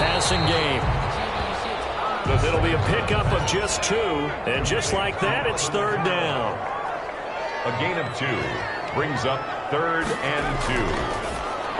passing game. It'll be a pickup of just 2, and just like that, it's third down. A gain of 2 brings up 3rd and 2.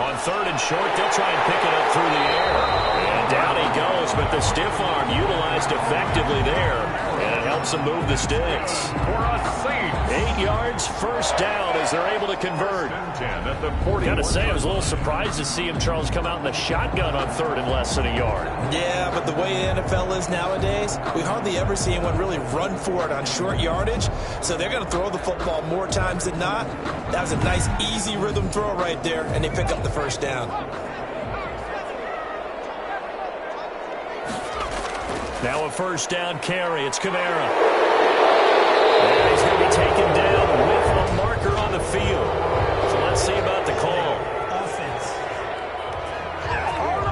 On 3rd and short, they'll try and pick it up through the air. And down he goes, but the stiff arm utilized effectively there. And it helps him move the sticks. For a Saints. 8 yards, first down as they're able to convert. At the 40. Got to say, I was a little surprised to see him, Charles, come out in the shotgun on 3rd and less than a yard. Yeah, but the way the NFL is nowadays, we hardly ever see anyone really run for it on short yardage. So they're going to throw the football more times than not. That was a nice, easy rhythm throw right there, and they pick up the first down. Now a first down carry. It's Kamara. And he's going to be taken down with a marker on the field. So let's see about the call. Offense. That hold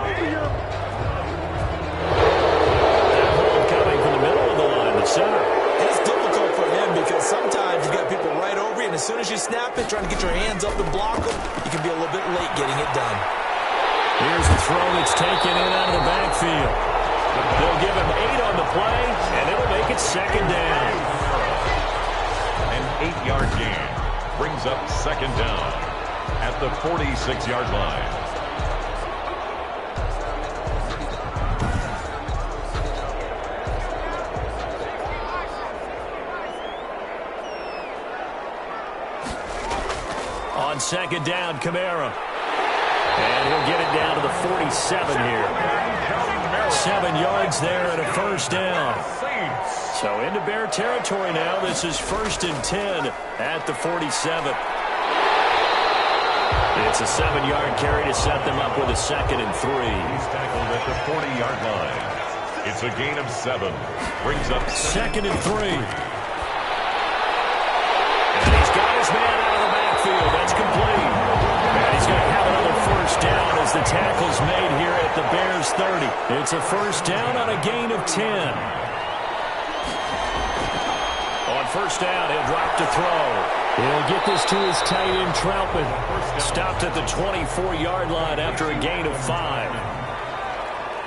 coming from the middle of the line, the center. It's difficult for him because sometimes you got people right over you, and as soon as you snap it, trying to get your hands up and block them, you can be a little bit late getting it done. Here's the throw that's taken in out of the backfield. They'll give him 8 on the play, and it'll make it second down. An 8-yard gain brings up second down at the 46-yard line. On second down, Kamara. And he'll get it down to the 47 here. 7 yards there and a first down. So into Bear territory now. This is 1st and 10 at the 47. It's a 7-yard carry to set them up with a 2nd and 3. He's tackled at the 40-yard line. It's a gain of 7. Brings up 2nd and 3. And he's got his man out of the backfield. That's complete. And he's going to have another first down as the tackle's made here at the Bears 30. It's a first down on a gain of 10. On first down, he'll drop to throw. He'll get this to his tight end, Troutman. Stopped at the 24-yard line after a gain of 5.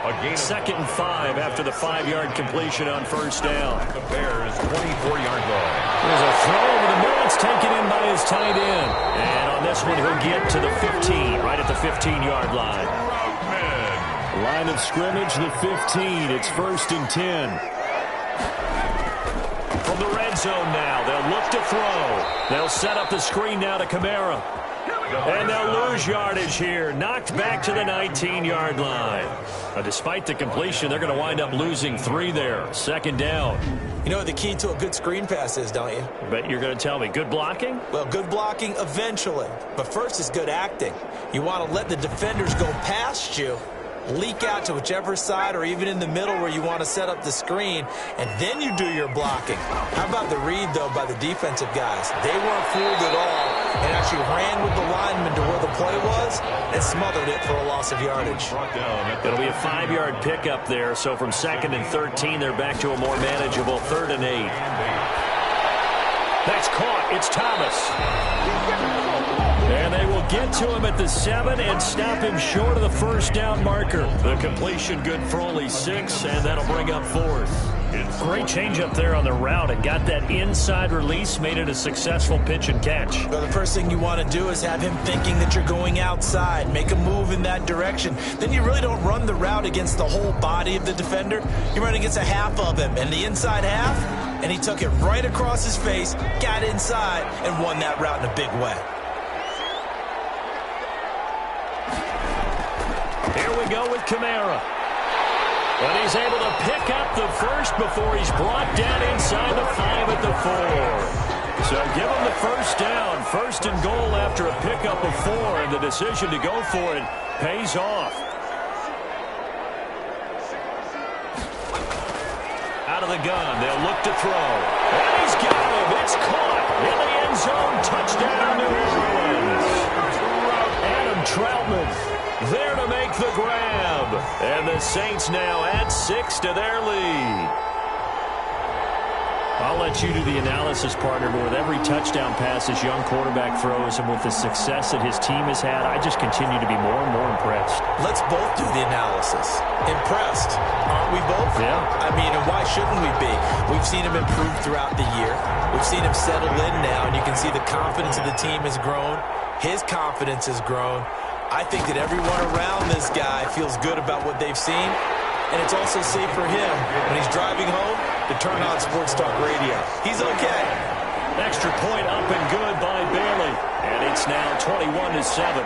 2nd and 5 after the 5-yard completion on first down. The Bears' 24-yard line. There's a throw over the middle. It's taken in by his tight end. And on this one, he'll get to the 15, right at the 15-yard line. Line of scrimmage, the 15. It's 1st and 10. From the red zone now, they'll look to throw. They'll set up the screen now to Kamara. And they'll lose yardage here. Knocked back to the 19-yard line. Despite the completion, they're going to wind up losing 3 there. 2nd down. You know what the key to a good screen pass is, don't you? Bet you're going to tell me. Good blocking? Well, good blocking eventually. But first is good acting. You want to let the defenders go past you, leak out to whichever side or even in the middle where you want to set up the screen, and then you do your blocking. How about the read, though, by the defensive guys? They weren't fooled at all and actually ran with the lineman to where the play was and smothered it for a loss of yardage. It'll be a 5-yard pickup there, so from 2nd and 13, they're back to a more manageable 3rd and 8. That's caught. It's Thomas. And they will get to him at the 7 and stop him short of the first down marker. The completion good for only 6, and that'll bring up 4th. Great change up there on the route and got that inside release, made it a successful pitch and catch. Well, the first thing you want to do is have him thinking that you're going outside, make a move in that direction. Then you really don't run the route against the whole body of the defender. You run against a half of him, and the inside half, and he took it right across his face, got inside, and won that route in a big way. Here we go with Kamara. But he's able to pick up the first before he's brought down inside the 5 at the 4. So give him the first down. 1st and goal after a pickup of 4, and the decision to go for it pays off. Out of the gun, they'll look to throw. And he's got him. It's caught in the end zone. Touchdown, New Orleans. Adam Troutman there to make the grab. And the Saints now add 6 to their lead. I'll let you do the analysis, partner, but with every touchdown pass this young quarterback throws and with the success that his team has had, I just continue to be more and more impressed. Let's both do the analysis. Impressed, aren't we both? Yeah. I mean, and why shouldn't we be? We've seen him improve throughout the year. We've seen him settle in now, and you can see the confidence of the team has grown. His confidence has grown. I think that everyone around this guy feels good about what they've seen, and it's also safe for him when he's driving home to turn on Sports Talk Radio. He's okay. Extra point up and good by Bailey, and it's now 21-7.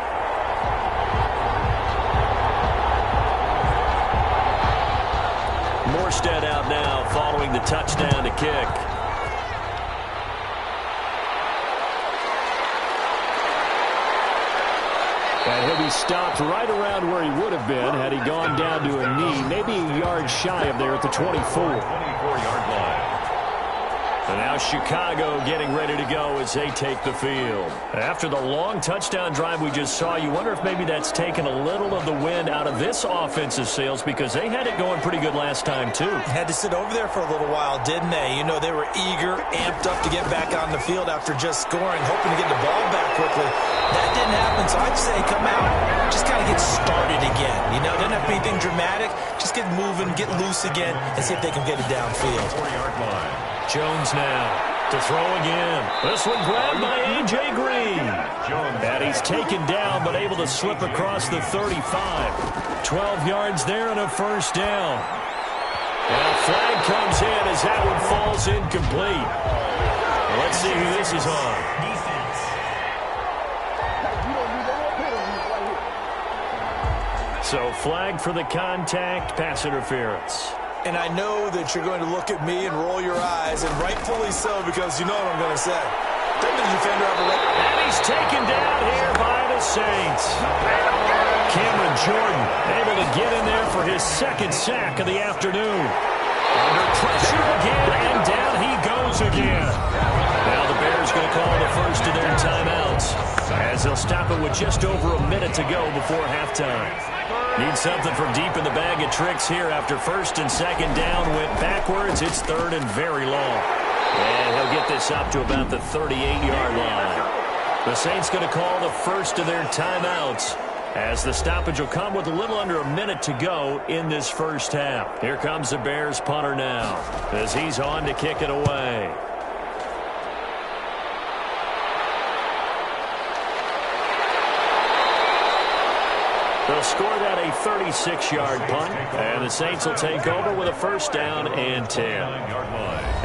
Morstead out now following the touchdown to kick. And he'll be stopped right around where he would have been had he gone down to a knee, maybe a yard shy of there at the 24. 24-yard line. And now Chicago getting ready to go as they take the field. After the long touchdown drive we just saw, you wonder if maybe that's taken a little of the wind out of this offensive sails because they had it going pretty good last time, too. Had to sit over there for a little while, didn't they? You know, they were eager, amped up to get back on the field after just scoring, hoping to get the ball back quickly. That didn't happen, so I'd say come out, just kind of get started again. You know, doesn't have to be anything dramatic. Just get moving, get loose again, and see if they can get it downfield. 4-yard line. Jones now to throw again. This one grabbed by A.J. Green. And he's taken down but able to slip across the 35. 12 yards there and a first down. And a flag comes in as that one falls incomplete. Let's see who this is on. So flag for the contact, pass interference. And I know that you're going to look at me and roll your eyes, and rightfully so, because you know what I'm going to say. Doesn't the defender have a right? And he's taken down here by the Saints. Cameron Jordan able to get in there for his second sack of the afternoon. Under pressure again, and down he goes again. Now the Bears going to call the first of their timeouts, as they'll stop it with just over a minute to go before halftime. Need something from deep in the bag of tricks here after first and second down went backwards. It's third and very long. And he'll get this up to about the 38-yard line. The Saints going to call the first of their timeouts, as the stoppage will come with a little under a minute to go in this first half. Here comes the Bears punter now, as he's on to kick it away. They'll score that a 36-yard punt, and the Saints will take over with a first down and 10.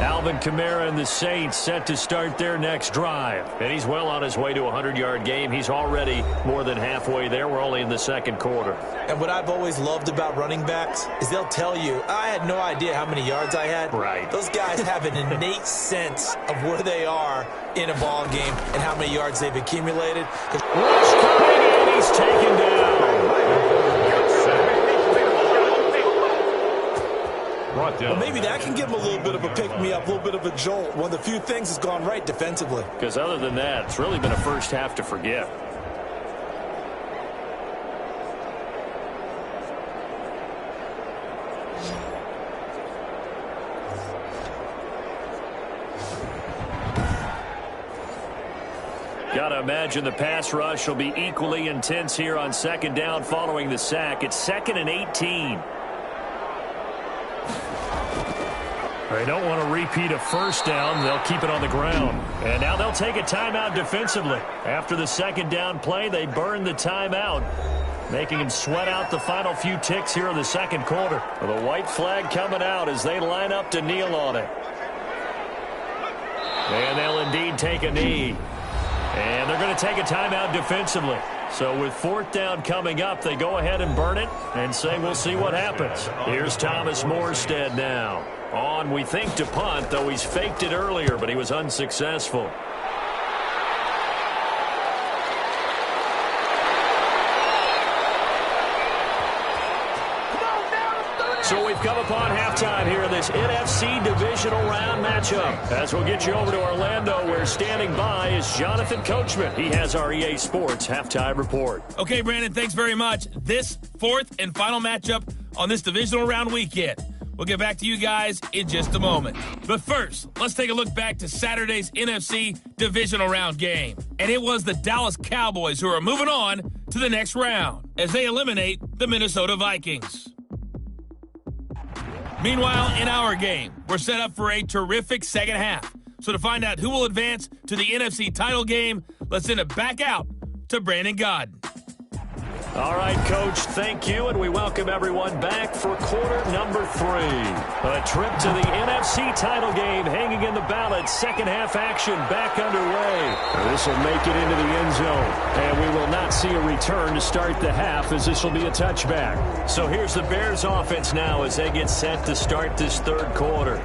Alvin Kamara and the Saints set to start their next drive. And he's well on his way to a 100-yard game. He's already more than halfway there. We're only in the second quarter. And what I've always loved about running backs is they'll tell you, I had no idea how many yards I had. Right. Those guys have an innate sense of where they are in a ball game and how many yards they've accumulated. Rush coming in. He's taken down. Well, maybe that can give him a little bit of a pick-me-up, a little bit of a jolt. One of the few things that's gone right defensively. Because other than that, it's really been a first half to forget. Got to imagine the pass rush will be equally intense here on second down following the sack. It's 2nd and 18. They don't want to repeat a first down. They'll keep it on the ground. And now they'll take a timeout defensively. After the second down play, they burn the timeout, making him sweat out the final few ticks here in the second quarter. With a white flag coming out as they line up to kneel on it. And they'll indeed take a knee. And they're going to take a timeout defensively. So with fourth down coming up, they go ahead and burn it and say we'll see what happens. Here's Thomas Morstead now. On, we think, to punt, though he's faked it earlier, but he was unsuccessful. So we've come upon halftime here in this NFC divisional round matchup. As we'll get you over to Orlando, where standing by is Jonathan Coachman. He has our EA Sports halftime report. Okay, Brandon, thanks very much. This fourth and final matchup on this divisional round weekend. We'll get back to you guys in just a moment. But first, let's take a look back to Saturday's NFC Divisional Round game. And it was the Dallas Cowboys who are moving on to the next round as they eliminate the Minnesota Vikings. Meanwhile, in our game, we're set up for a terrific second half. So to find out who will advance to the NFC title game, let's send it back out to Brandon Gaudin. All right, Coach, thank you, and we welcome everyone back for quarter number 3. A trip to the NFC title game hanging in the balance. Second half action back underway. This will make it into the end zone, and we will not see a return to start the half as this will be a touchback. So here's the Bears offense now as they get set to start this third quarter.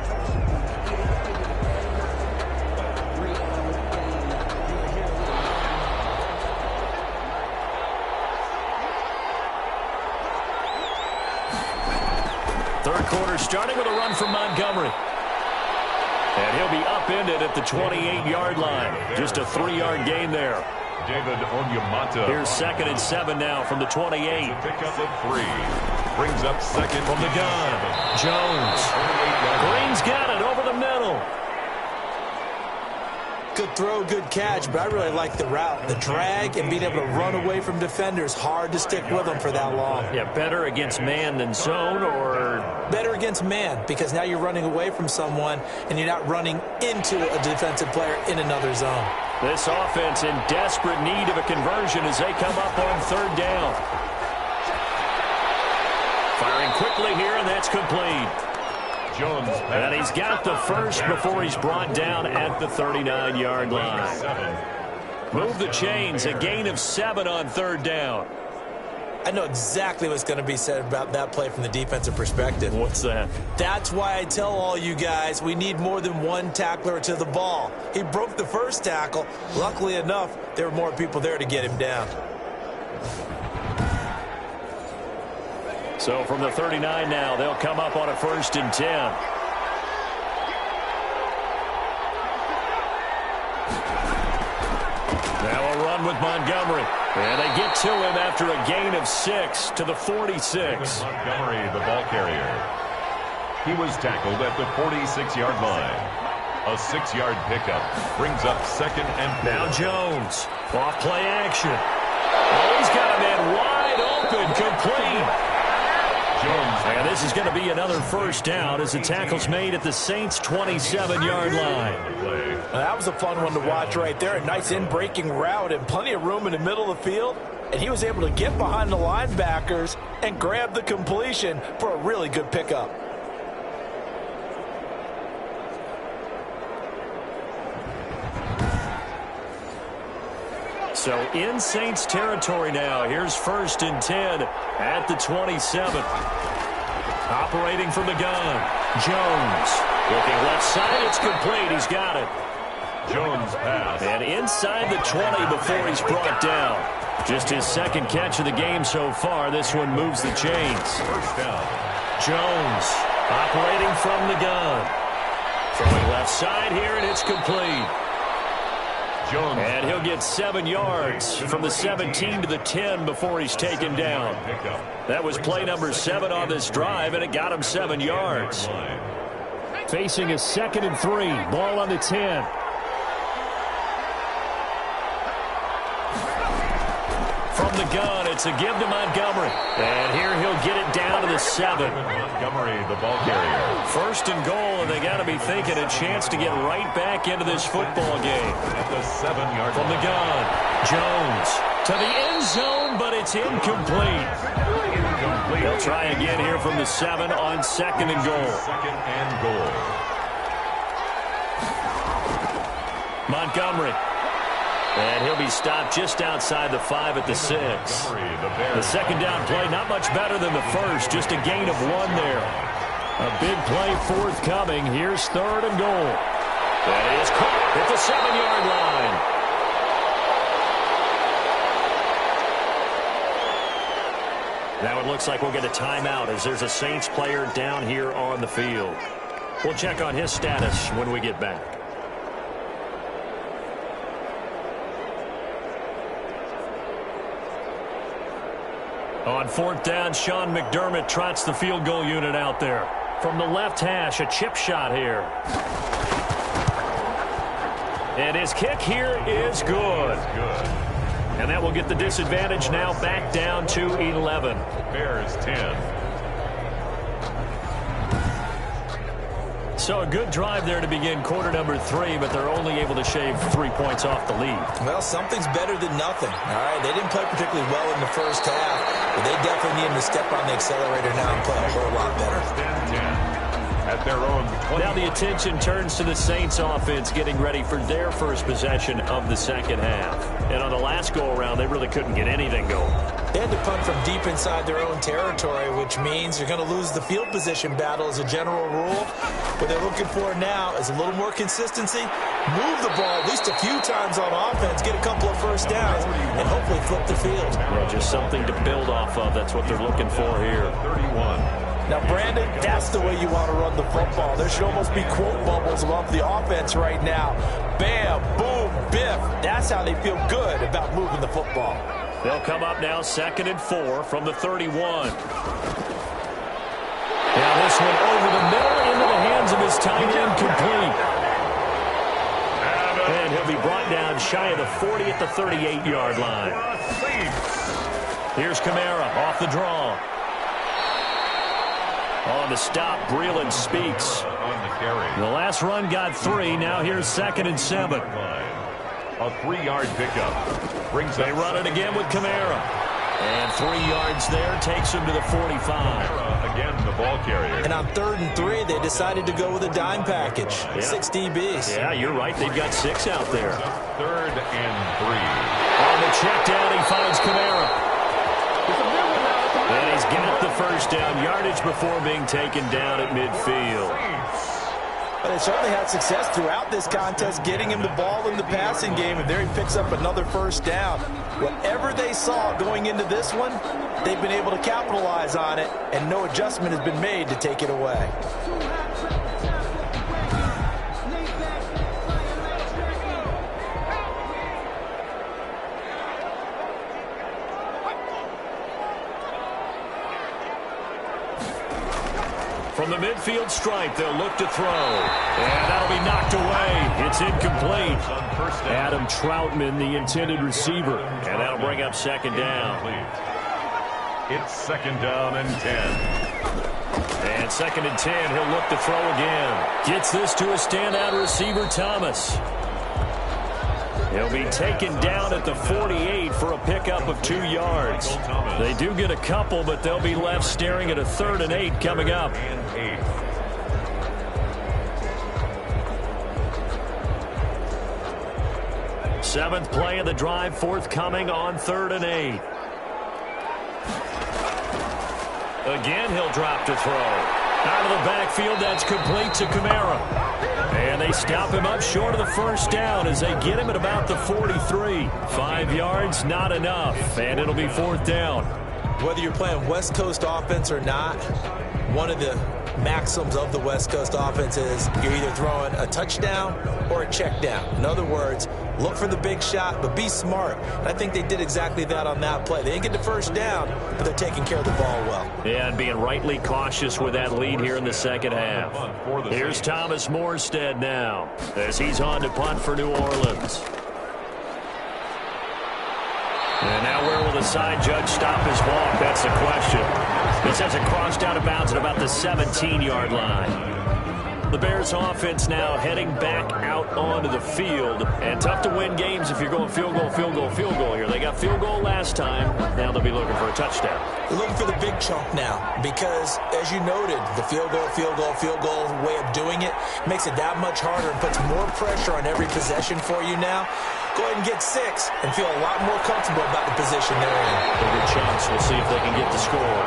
Third quarter starting with a run from Montgomery. And he'll be upended at the 28-yard line. Just a 3-yard gain there. David Onyemata. Here's 2nd and 7 now from the 28. Pick up of 3. Brings up second From the gun. Jones. Green's got it over the middle. Good throw, good catch, but I really like the route. The drag and being able to run away from defenders. Hard to stick with them for that long. Yeah, better against man than zone, or? Better against man, because now you're running away from someone and you're not running into a defensive player in another zone. This offense in desperate need of a conversion as they come up on third down. Firing quickly here, and that's complete. Jones. And he's got the first before he's brought down at the 39-yard line. Move the chains, a gain of 7 on third down. I know exactly what's going to be said about that play from the defensive perspective. What's that? That's why I tell all you guys we need more than one tackler to the ball. He broke the first tackle. Luckily enough, there were more people there to get him down. So from the 39 now, they'll come up on a 1st and 10. Now a run with Montgomery. And they get to him after a gain of 6 to the 46. Montgomery, the ball carrier. He was tackled at the 46-yard line. A 6-yard pickup brings up 2nd and 4. Now Jones. Off play action. Oh, he's got a man wide open, complete. Jones. And this is going to be another first down as the tackle's made at the Saints' 27-yard line. That was a fun one to watch right there. A nice in-breaking route and plenty of room in the middle of the field. And he was able to get behind the linebackers and grab the completion for a really good pickup. So in Saints territory now. Here's 1st and 10 at the 27. Operating from the gun. Jones. Looking left side. It's complete. He's got it. Jones pass. And inside the 20 before he's brought down. Just his 2nd catch of the game so far. This one moves the chains. First down. Jones operating from the gun. Throwing left side here, and it's complete. Jones. And he'll get 7 yards from the 17 to the 10 before he's taken down. That was play number 7 on this drive, and it got him 7 yards. Facing a 2nd and 3. Ball on the 10. From the gun, it's a give to Montgomery. And here he'll get it down to the 7. Montgomery, the ball carrier. 1st and goal, and they got to be thinking a chance to get right back into this football game. At the 7-yard line. From the gun, Jones to the end zone, but it's incomplete. They'll try again here from the 7 on 2nd and goal. 2nd and goal. Montgomery. And he'll be stopped just outside the 5 at the 6. The 2nd down play, not much better than the first, just a gain of 1 there. A big play forthcoming. Here's 3rd and goal. That is caught at the 7-yard line. Now it looks like we'll get a timeout as there's a Saints player down here on the field. We'll check on his status when we get back. On 4th down, Sean McDermott trots the field goal unit out there. From the left hash, a chip shot here. And his kick here is good. And that will get the disadvantage now back down to 11. Bears 10. So a good drive there to begin quarter number 3, but they're only able to shave 3 points off the lead. Well, something's better than nothing. All right, they didn't play particularly well in the first half, but they definitely need to step on the accelerator now and play a whole lot better. 10-10. At their own 20. Now the attention turns to the Saints offense getting ready for their first possession of the second half. And on the last go-around, they really couldn't get anything going. They had to punt from deep inside their own territory, which means you're going to lose the field position battle as a general rule. What they're looking for now is a little more consistency, move the ball at least a few times on offense, get a couple of first downs, and hopefully flip the field. Well, just something to build off of. That's what they're looking for here. 31. Now, Brandon, that's the way you want to run the football. There should almost be quote bubbles above the offense right now. Bam, boom, biff. That's how they feel good about moving the football. They'll come up now 2nd and 4 from the 31. Now this one over the middle into the hands of his tight end, complete. And he'll be brought down shy of the 40 at the 38-yard line. Here's Kamara off the draw. On the stop, Breeland Speaks. The last run got 3. Now here's 2nd and 7. A 3-yard pickup. They run it again with Kamara. And 3 yards there takes him to the 45. Again, the ball carrier. And on 3rd and 3, they decided to go with a dime package. Yeah. 6 DBs. Yeah, you're right. They've got 6 out there. 3rd and 3. On the check down, he finds Kamara. And he's got the first down, yardage before being taken down at midfield. But they certainly had success throughout this contest, getting him the ball in the passing game, and there he picks up another first down. Whatever they saw going into this one, they've been able to capitalize on it, and no adjustment has been made to take it away. From the midfield stripe, they'll look to throw. And that'll be knocked away. It's incomplete. Adam Troutman, the intended receiver. And that'll bring up 2nd down. It's 2nd down and 10. And 2nd and 10, he'll look to throw again. Gets this to a standout receiver, Thomas. He'll be taken down at the 48 for a pickup of 2 yards. They do get a couple, but they'll be left staring at a 3rd and 8 coming up. 7th play of the drive forthcoming on 3rd and 8. Again, he'll drop to throw. Out of the backfield, that's complete to Kamara. And they stop him up short of the first down as they get him at about the 43. 5 yards, not enough, and it'll be 4th down. Whether you're playing West Coast offense or not, one of the maxims of the West Coast offense is you're either throwing a touchdown or a check down. In other words, look for the big shot, but be smart. And I think they did exactly that on that play. They didn't get the first down, but they're taking care of the ball well. Yeah, and being rightly cautious with that lead here in the second half. Here's Thomas Morstead now as he's on to punt for New Orleans. And now where will the side judge stop his walk? That's the question. This has it crossed out of bounds at about the 17-yard line. The Bears offense now heading back out onto the field. And tough to win games if you're going field goal, field goal, field goal here. They got field goal last time. Now they'll be looking for a touchdown. They're looking for the big chunk now because, as you noted, the field goal way of doing it makes it that much harder and puts more pressure on every possession for you now. Go ahead and get 6 and feel a lot more comfortable about the position they're in. Bigger chunks. We'll see if they can get the score.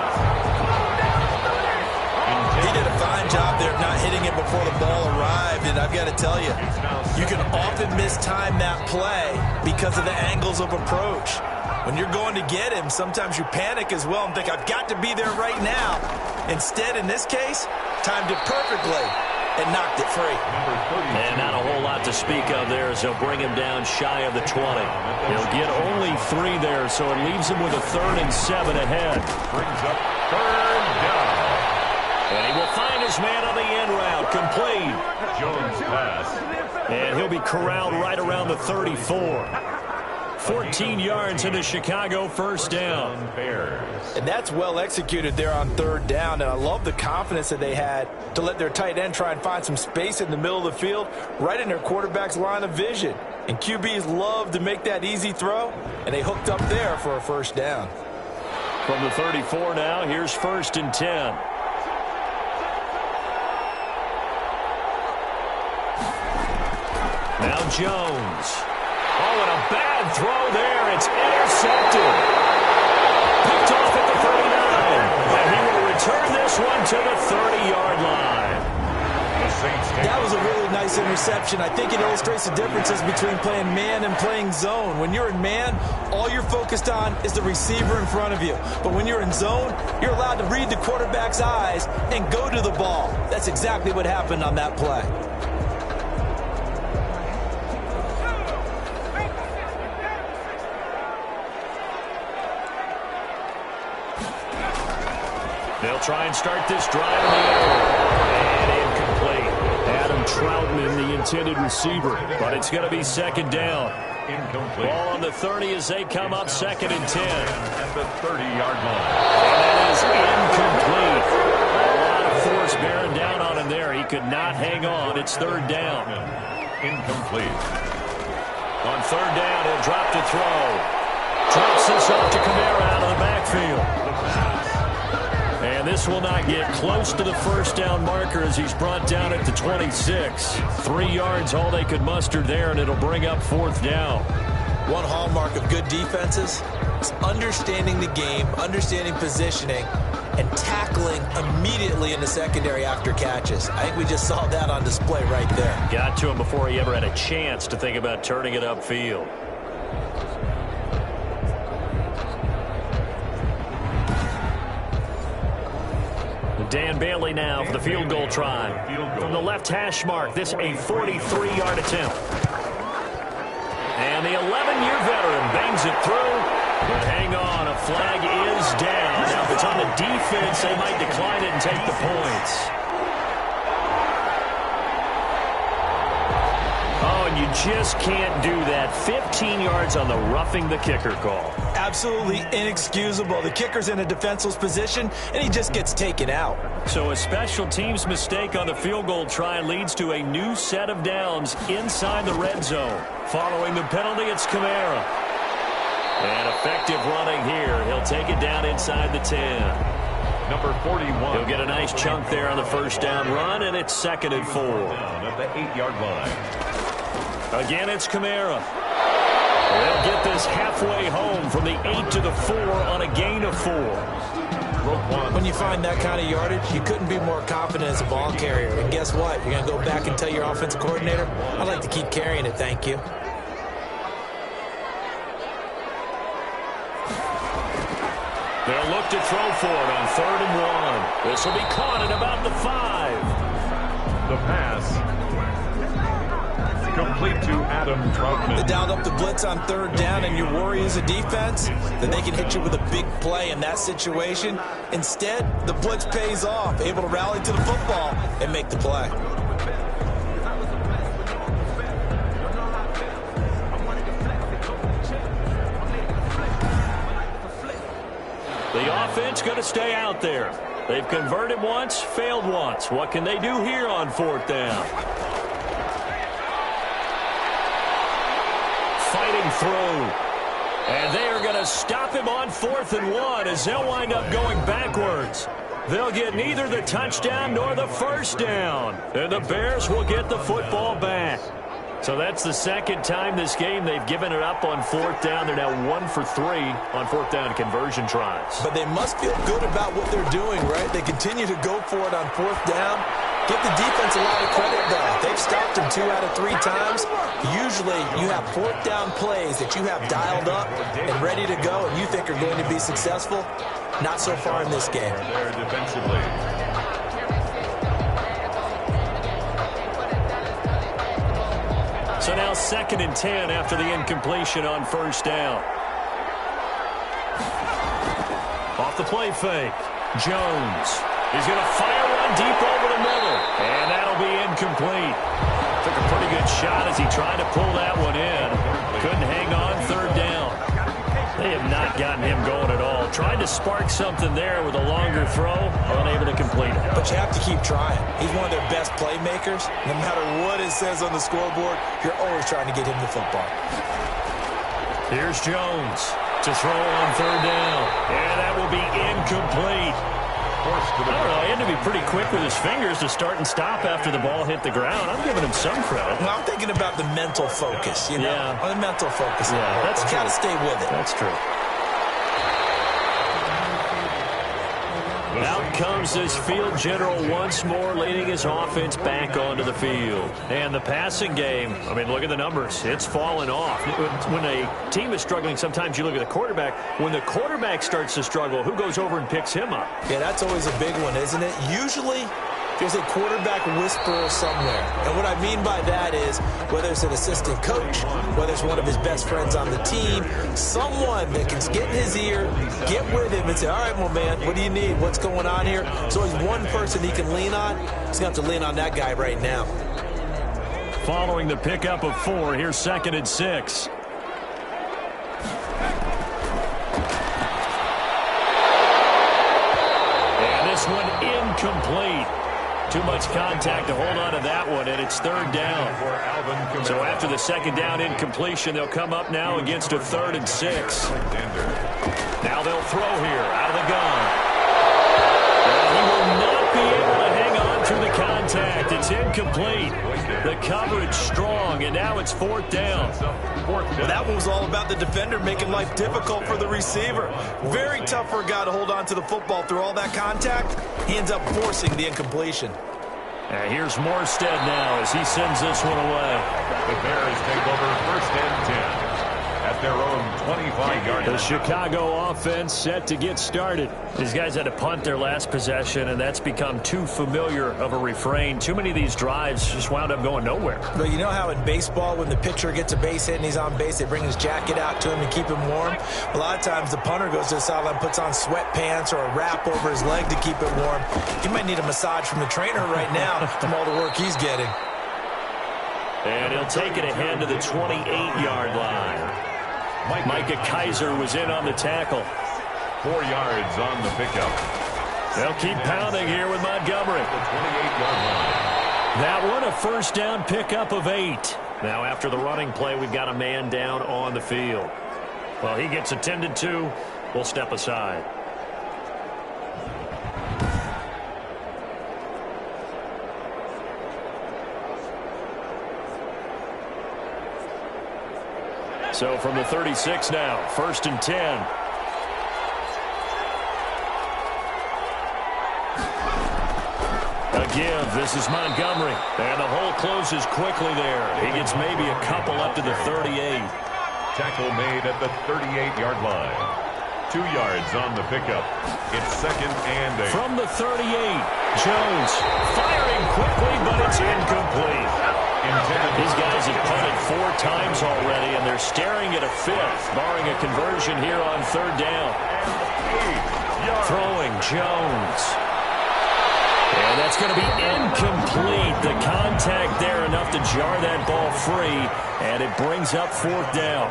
He did a fine job there of not hitting it before the ball arrived, and I've got to tell you, you can often mistime that play because of the angles of approach. When you're going to get him, sometimes you panic as well and think, I've got to be there right now. Instead, in this case, timed it perfectly and knocked it free. And not a whole lot to speak of there as they'll bring him down shy of the 20. He'll get only 3 there, so it leaves him with a 3rd and 7 ahead. Brings up 3rd down. And he will find his man on the in route. Complete. Jones pass. And he'll be corralled right around the 34. 14 yards into Chicago, first down. And that's well executed there on third down. And I love the confidence that they had to let their tight end try and find some space in the middle of the field, right in their quarterback's line of vision. And QBs love to make that easy throw, and they hooked up there for a first down. From the 34 now, here's first and 10. Now Jones. Oh, and a bad throw there. It's intercepted. Picked off at the 39. And he will return this one to the 30-yard line. That was a really nice interception. I think it illustrates the differences between playing man and playing zone. When you're in man, all you're focused on is the receiver in front of you. But when you're in zone, you're allowed to read the quarterback's eyes and go to the ball. That's exactly what happened on that play. They'll try and start this drive in the air. And incomplete. Adam Troutman, the intended receiver. But it's going to be second down. Incomplete. Ball on the 30 as they come up second and 10. At the 30-yard line. And that is incomplete. A lot of force bearing down on him there. He could not hang on. It's third down. Incomplete. On third down, he'll drop to throw. Drops this off to Kamara out of the backfield. And this will not get close to the first down marker as he's brought down at the 26. 3 yards, all they could muster there, and it'll bring up fourth down. One hallmark of good defenses is understanding the game, understanding positioning, and tackling immediately in the secondary after catches. I think we just saw that on display right there. Got to him before he ever had a chance to think about turning it upfield. Dan Bailey now for the field goal try. From the left hash mark, this a 43-yard attempt. And the 11-year veteran bangs it through. But hang on, a flag is down. Now, if it's on the defense, they might decline it and take the points. Oh, and you just can't do that. 15 yards on the roughing the kicker call. Absolutely inexcusable. The kicker's in a defenseless position, and he just gets taken out. So a special teams mistake on the field goal try leads to a new set of downs inside the red zone. Following the penalty, it's Kamara. And effective running here. He'll take it down inside the 10. Number 41. He'll get a nice chunk there on the first down run, and it's second and 4. Down at the 8-yard line. Again, it's Kamara. They'll get this halfway home from the 8 to the 4 on a gain of 4. When you find that kind of yardage, you couldn't be more confident as a ball carrier. And guess what? You're going to go back and tell your offensive coordinator, I'd like to keep carrying it, thank you. They'll look to throw for it on 3rd and 1. This will be caught at about the 5. The pass. Complete to Adam Troutman. They dialed up the blitz on 3rd down, and your worry as a defense that they can hit you with a big play in that situation. Instead, the blitz pays off, able to rally to the football and make the play. The offense going to stay out there. They've converted once, failed once. What can they do here on 4th down? Fighting through. And they are going to stop him on 4th and 1 as they'll wind up going backwards. They'll get neither the touchdown nor the first down. And the Bears will get the football back. So that's the second time this game they've given it up on 4th down. They're now 1 for 3 on 4th down conversion tries. But they must feel good about what they're doing, right? They continue to go for it on 4th down. Give the defense a lot of credit, though. They've stopped them 2 out of 3 times. Usually, you have 4th down plays that you have dialed up and ready to go, and you think are going to be successful. Not so far in this game. There defensively. So now 2nd and 10 after the incompletion on 1st down. Off the play fake. Jones. He's going to fire one deep over the And that'll be incomplete. Took a pretty good shot as he tried to pull that one in. Couldn't hang on, third down. They have not gotten him going at all. Tried to spark something there with a longer throw, unable to complete it. But you have to keep trying. He's one of their best playmakers. No matter what it says on the scoreboard, you're always trying to get him the football. Here's Jones to throw on third down. And that will be incomplete. I don't know, he had to be pretty quick with his fingers to start and stop after the ball hit the ground. I'm giving him some credit. Well, I'm thinking about the mental focus, you know? Yeah. The mental focus. Yeah, that's true. Got to stay with it. That's true. Out comes this field general once more, leading his offense back onto the field. And the passing game, I mean, look at the numbers. It's fallen off. When a team is struggling, sometimes you look at the quarterback. When the quarterback starts to struggle, who goes over and picks him up? Yeah, that's always a big one, isn't it? Usually, there's a quarterback whisperer somewhere. And what I mean by that is, whether it's an assistant coach, whether it's one of his best friends on the team, someone that can get in his ear, get with him and say, all right, well, man, what do you need? What's going on here? So there's one person he can lean on. He's going to have to lean on that guy right now. Following the pickup of 4, here's 2nd and 6. And this one incomplete. Too much contact to hold on to that one, and it's third down. So after the second down incompletion, they'll come up now against a 3rd and 6. Now they'll throw here out of the gun. And he will not be able to hang on through the contact. It's incomplete. The coverage strong, and now it's 4th down. Well, that one was all about the defender making life difficult for the receiver. Very tough for a guy to hold on to the football through all that contact. He ends up forcing the incompletion. And here's Morstead now as he sends this one away. The Bears take over 1st and 10 at their own 25-yard line. The Chicago offense set to get started. These guys had to punt their last possession, and that's become too familiar of a refrain. Too many of these drives just wound up going nowhere. But you know how in baseball, when the pitcher gets a base hit and he's on base, they bring his jacket out to him to keep him warm? A lot of times the punter goes to the sideline, puts on sweatpants or a wrap over his leg to keep it warm. He might need a massage from the trainer right now from all the work he's getting. And he'll take it ahead to the 28-yard line. Micah Kiser was in on the tackle. 4 yards on the pickup. They'll keep pounding here with Montgomery. The 28-yard line. That one, a first down pickup of 8. Now after the running play, we've got a man down on the field. Well, he gets attended to. We'll step aside. So from the 36 now, 1st and 10. A give. This is Montgomery. And the hole closes quickly there. He gets maybe a couple up to the 38. Tackle made at the 38-yard line. 2 yards on the pickup. It's 2nd and 8. From the 38, Jones firing quickly, but it's incomplete. These guys have punted 4 times already, and they're staring at a 5th, barring a conversion here on 3rd down. Throwing Jones. And that's going to be incomplete. The contact there enough to jar that ball free, and it brings up 4th down.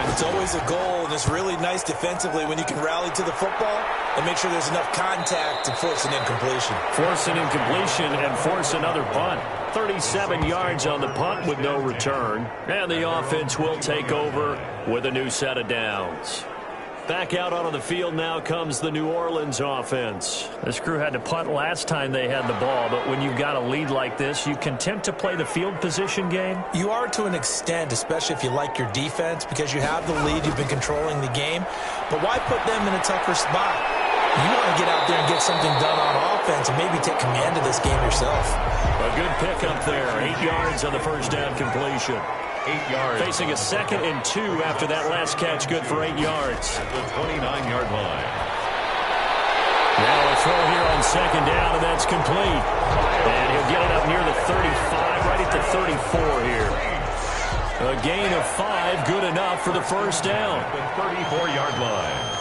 It's always a goal, and it's really nice defensively when you can rally to the football and make sure there's enough contact to force an incompletion. Force an incompletion and force another punt. 37 yards on the punt with no return. And the offense will take over with a new set of downs. Back out onto the field now comes the New Orleans offense. This crew had to punt last time they had the ball, but when you've got a lead like this, you content to play the field position game? You are to an extent, especially if you like your defense, because you have the lead, you've been controlling the game. But why put them in a tougher spot? You want to get out there and get something done on offense and maybe take command of this game yourself. A good pickup there. 8 yards on the first down completion. 8 yards. Facing a 2nd and 2 after that last catch, good for 8 yards. At the 29-yard line. Now a throw here on 2nd down, and that's complete. And he'll get it up near the 35, right at the 34 here. A gain of 5, good enough for the first down. At the 34-yard line.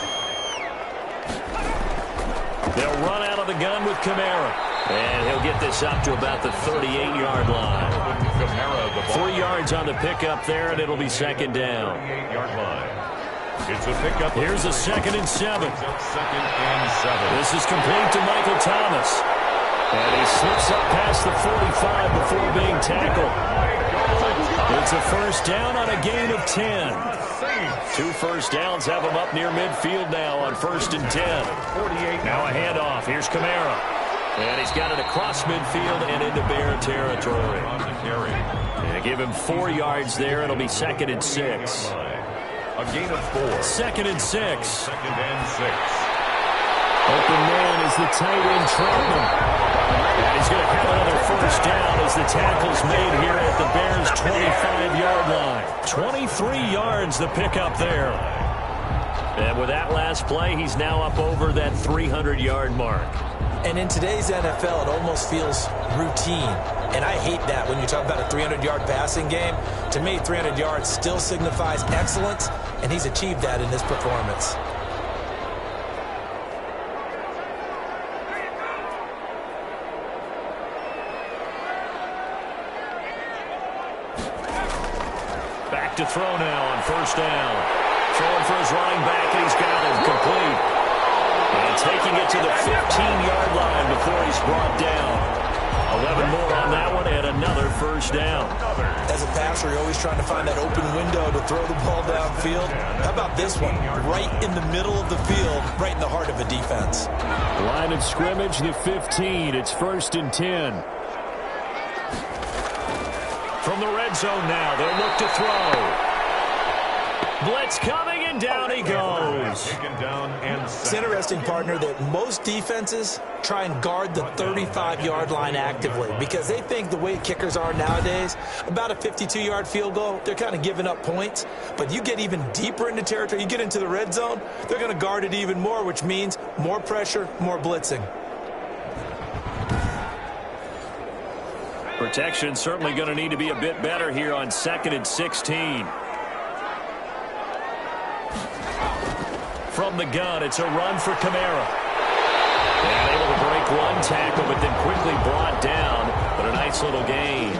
They'll run out of the gun with Kamara. And he'll get this up to about the 38-yard line. 3 yards on the pickup there, and it'll be second down. 38-yard line. It's a pickup. Here's a 2nd and 7. Second and 7. This is complete to Michael Thomas. And he slips up past the 45 before being tackled. It's a first down on a gain of 10. 2 first downs have him up near midfield now on 1st and 10. Now a handoff. Here's Kamara. And he's got it across midfield and into Bear territory. And give him 4 yards there. It'll be 2nd and 6. A gain of 4. 2nd and 6. 2nd and 6. Open man is the tight end Troutman. And he's going to have another first down as the tackle's made here at the Bears' 25-yard line. 23 yards the pickup there. And with that last play, he's now up over that 300-yard mark. And in today's NFL, it almost feels routine. And I hate that when you talk about a 300-yard passing game. To me, 300 yards still signifies excellence, and he's achieved that in this performance. Back to throw now on first down. Throwing for his running back, and he's got it complete. And taking it to the 15-yard line before he's brought down. 11 more on that one, and another first down. As a passer, you're always trying to find that open window to throw the ball downfield. How about this one? Right in the middle of the field, right in the heart of a defense. Line of scrimmage, the 15. It's 1st and 10. From the red zone now, they'll look to throw. Blitz coming, and down he goes. It's interesting, partner, that most defenses try and guard the 35-yard line actively because they think the way kickers are nowadays, about a 52-yard field goal, they're kind of giving up points. But you get even deeper into territory, you get into the red zone, they're going to guard it even more, which means more pressure, more blitzing. Protection certainly going to need to be a bit better here on 2nd and 16. From the gun, it's a run for Kamara. And able to break one tackle, but then quickly brought down. But a nice little gain.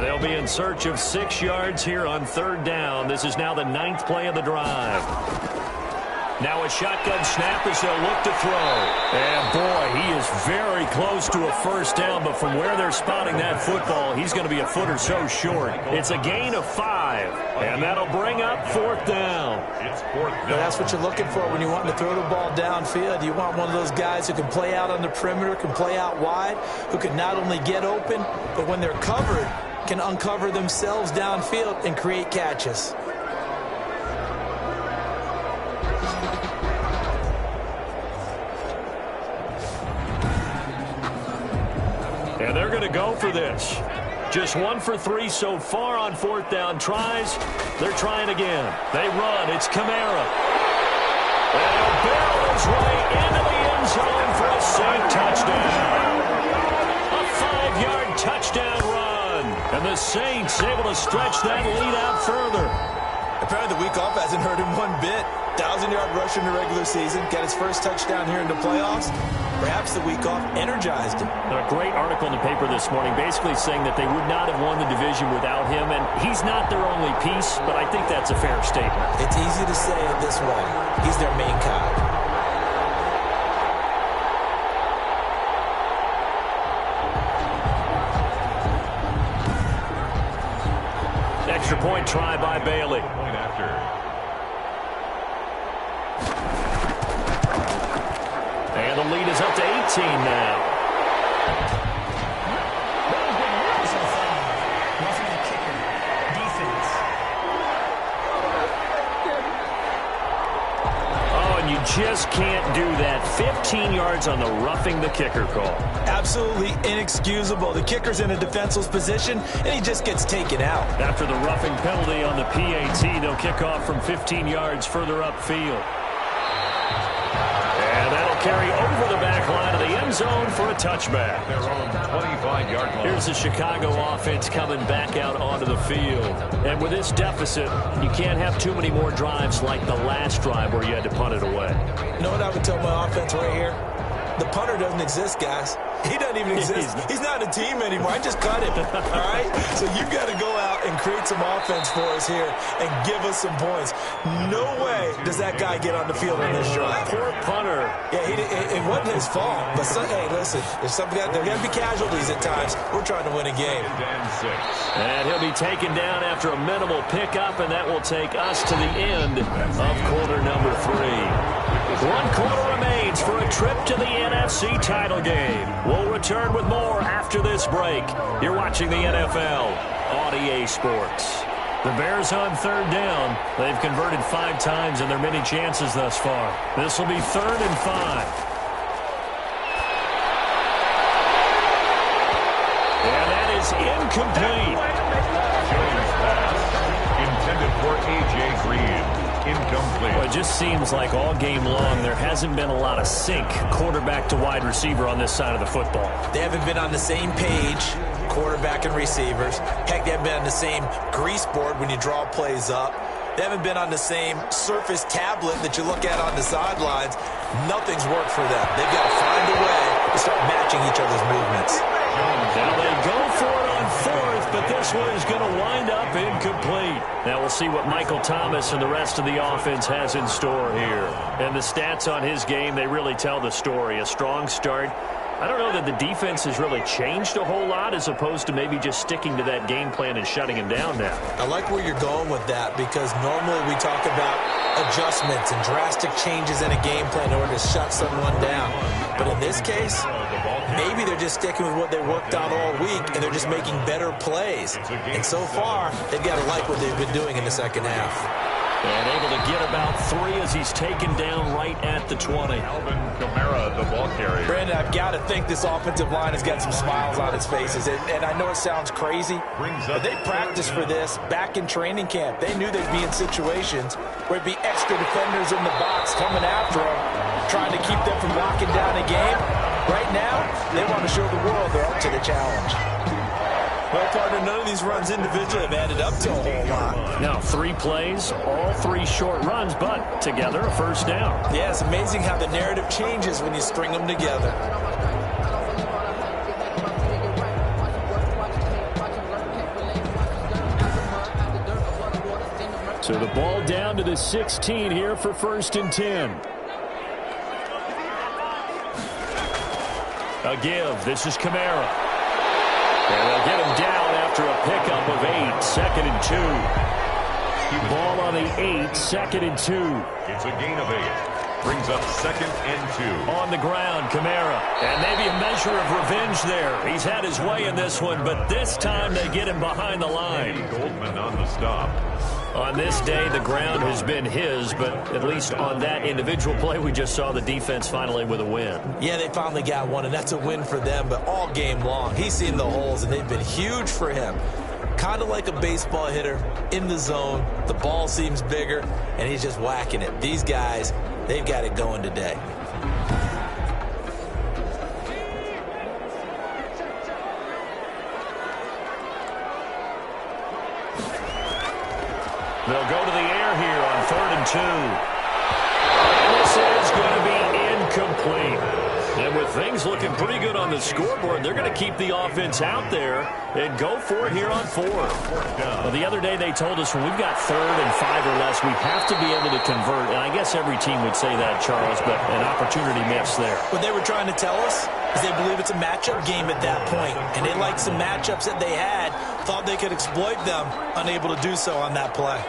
They'll be in search of 6 yards here on 3rd down. This is now the 9th play of the drive. Now a shotgun snap as they'll look to throw. And boy, he is very close to a first down, but from where they're spotting that football, he's going to be a foot or so short. It's a gain of 5, and that'll bring up 4th down. It's 4th down. That's what you're looking for when you want to throw the ball downfield. You want one of those guys who can play out on the perimeter, can play out wide, who can not only get open, but when they're covered, can uncover themselves downfield and create catches. And they're going to go for this. Just 1 for 3 so far on 4th down tries. They're trying again. They run. It's Kamara. And he'll barrel his way into the end zone for a safe touchdown. A 5-yard touchdown run. And the Saints able to stretch that lead out further. Apparently the week off hasn't hurt him one bit. 1,000-yard rush in the regular season. Got his first touchdown here in the playoffs. Perhaps the week off energized him. A great article in the paper this morning basically saying that they would not have won the division without him. And he's not their only piece, but I think that's a fair statement. It's easy to say it this way. He's their main guy. Extra point try by Bailey. Point after. And the lead is up to 18 now. Oh, and you just can't do that. 15 yards on the roughing the kicker call. Absolutely inexcusable. The kicker's in a defenseless position, and he just gets taken out. After the roughing penalty on the PAT, they'll kick off from 15 yards further upfield. And that'll carry over the back zone for a touchback. Their own 25-yard line. Here's the Chicago offense coming back out onto the field. And with this deficit, you can't have too many more drives like the last drive where you had to punt it away. You know what I would tell my offense right here? The punter doesn't exist, guys. He doesn't even exist. He's not a team anymore. I just cut him, all right? So you've got to go out and create some offense for us here and give us some points. No way does that guy get on the field on this drive. Poor punter. Yeah, it wasn't his fault. But, hey, listen, there's there are going to be casualties at times. We're trying to win a game. And he'll be taken down after a minimal pickup, and that will take us to the end of quarter number 3. 1 quarter remains for a trip to the NFC title game. We'll return with more after this break. You're watching the NFL on EA Sports. The Bears on 3rd down. They've converted 5 times in their many chances thus far. This will be 3rd and 5. And that is incomplete. Jones pass intended for A.J. Green. Incomplete. Well, it just seems like all game long there hasn't been a lot of sync quarterback to wide receiver on this side of the football. They haven't been on the same page, quarterback and receivers. Heck, they haven't been on the same grease board when you draw plays up. They haven't been on the same Surface tablet that you look at on the sidelines. Nothing's worked for them. They've got to find a way to start matching each other's movements. Now they go for it on 4th, but this one is going to wind up incomplete. Now we'll see what Michael Thomas and the rest of the offense has in store here. And the stats on his game, they really tell the story. A strong start. I don't know that the defense has really changed a whole lot as opposed to maybe just sticking to that game plan and shutting him down now. I like where you're going with that because normally we talk about adjustments and drastic changes in a game plan in order to shut someone down. But in this case, maybe they're just sticking with what they worked on all week and they're just making better plays. And so far, they've got to like what they've been doing in the second half. And able to get about 3 as he's taken down right at the 20. Alvin Kamara, the ball carrier. Brandon, I've got to think this offensive line has got some smiles on its faces. And I know it sounds crazy, but they practiced for this back in training camp. They knew they'd be in situations where it'd be extra defenders in the box coming after them, trying to keep them from locking down a game. Right now, they want to show the world they're up to the challenge. Well, partner, none of these runs individually have added up to a whole lot. Now, 3 plays, all 3 short runs, but together a first down. Yeah, it's amazing how the narrative changes when you string them together. So the ball down to the 16 here for 1st and 10. A give. This is Kamara. And they'll get him down after a pickup of 8. 2nd and 2. Ball on the 8. 2nd and 2. It's a gain of 8. Brings up 2nd and 2. On the ground, Kamara. And maybe a measure of revenge there. He's had his way in this one, but this time they get him behind the line. Goldman on the stop. On this day, the ground has been his, but at least on that individual play, we just saw the defense finally with a win. Yeah, they finally got one, and that's a win for them, but all game long, he's seen the holes, and they've been huge for him. Kind of like a baseball hitter in the zone. The ball seems bigger, and he's just whacking it. These guys, they've got it going today. They'll go to the air here on 3rd and 2. And this is going to be incomplete. And with things looking pretty good on the scoreboard, they're going to keep the offense out there and go for it here on 4th. Well, the other day they told us when we've got 3rd and 5 or less, we have to be able to convert. And I guess every team would say that, Charles, but an opportunity missed there. What they were trying to tell us is they believe it's a matchup game at that point. And they liked some matchups that they had, thought they could exploit them, unable to do so on that play.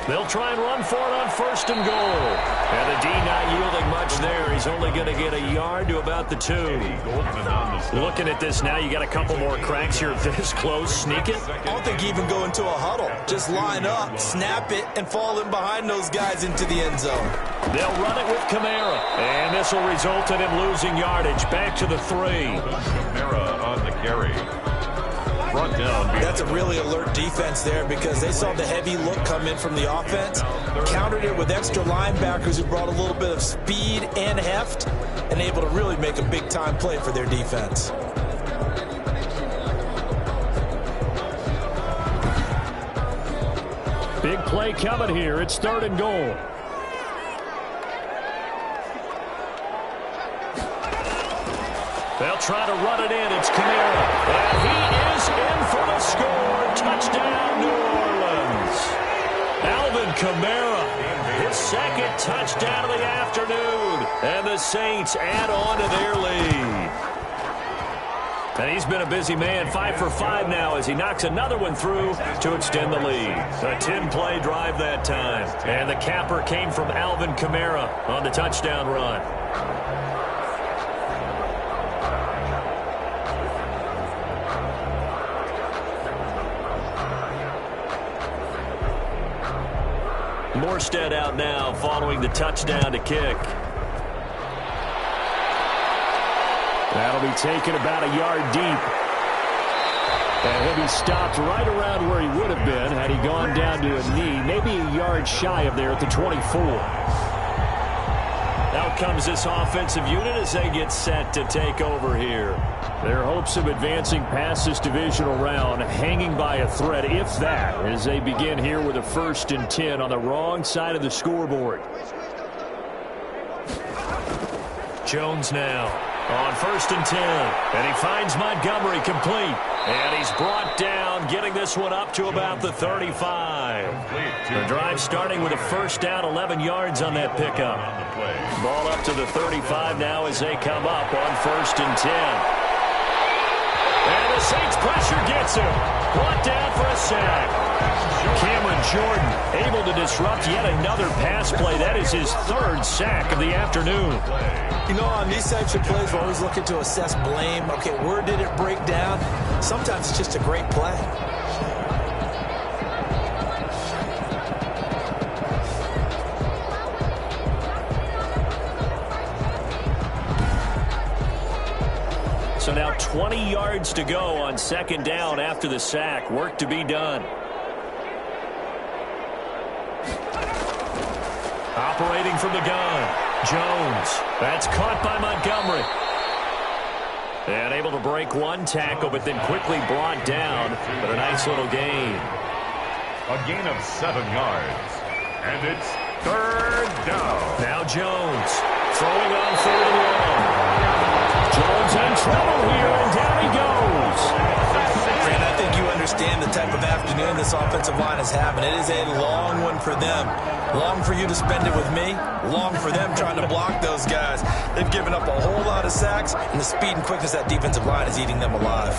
They'll try and run for it on 1st and goal. And the D not yielding much there. He's only going to get a yard to about the 2. Looking at this now, you got a couple more cracks here this close. Sneak it. I don't think you even go into a huddle. Just line up, snap it, and fall in behind those guys into the end zone. They'll run it with Kamara. And this will result in him losing yardage. Back to the 3. Kamara on the carry. brought down. That's a really alert defense there because they saw the heavy look come in from the offense, countered it with extra linebackers who brought a little bit of speed and heft, and able to really make a big-time play for their defense. Big play coming here. It's 3rd and goal. They'll try to run it in. It's Kamara. And he is in for the score. Touchdown, New Orleans. Alvin Kamara, his 2nd touchdown of the afternoon. And the Saints add on to their lead. And he's been a busy man, 5 for 5 now as he knocks another one through to extend the lead. A 10-play drive that time. And the capper came from Alvin Kamara on the touchdown run. Morstead out now following the touchdown to kick. That'll be taken about a yard deep. And he'll be stopped right around where he would have been had he gone down to a knee, maybe a yard shy of there at the 24. Out comes this offensive unit as they get set to take over here. Their hopes of advancing past this divisional round hanging by a thread, if that, as they begin here with a 1st and 10 on the wrong side of the scoreboard. Jones now on 1st and 10. And he finds Montgomery complete. And he's brought down, getting this one up to about the 35. The drive starting with a 1st down, 11 yards on that pickup. Ball up to the 35 now as they come up on 1st and 10. And the Saints pressure gets him. Brought down for a sack. Cameron Jordan able to disrupt yet another pass play. That is his 3rd sack of the afternoon. You know, on these types of plays, we're always looking to assess blame. Okay, where did it break down? Sometimes it's just a great play. So now 20 yards to go on 2nd down after the sack. Work to be done. Operating from the gun. Jones. That's caught by Montgomery. And able to break one tackle, but then quickly brought down. But a nice little gain. A gain of 7 yards. And it's 3rd down. Now Jones throwing on 3rd and long. Jones in trouble here, and down he goes. And I think you understand the type of afternoon this offensive line is having. It is a long one for them. Long for you to spend it with me. Long for them trying to block those guys. They've given up a whole lot of sacks, and the speed and quickness of that defensive line is eating them alive.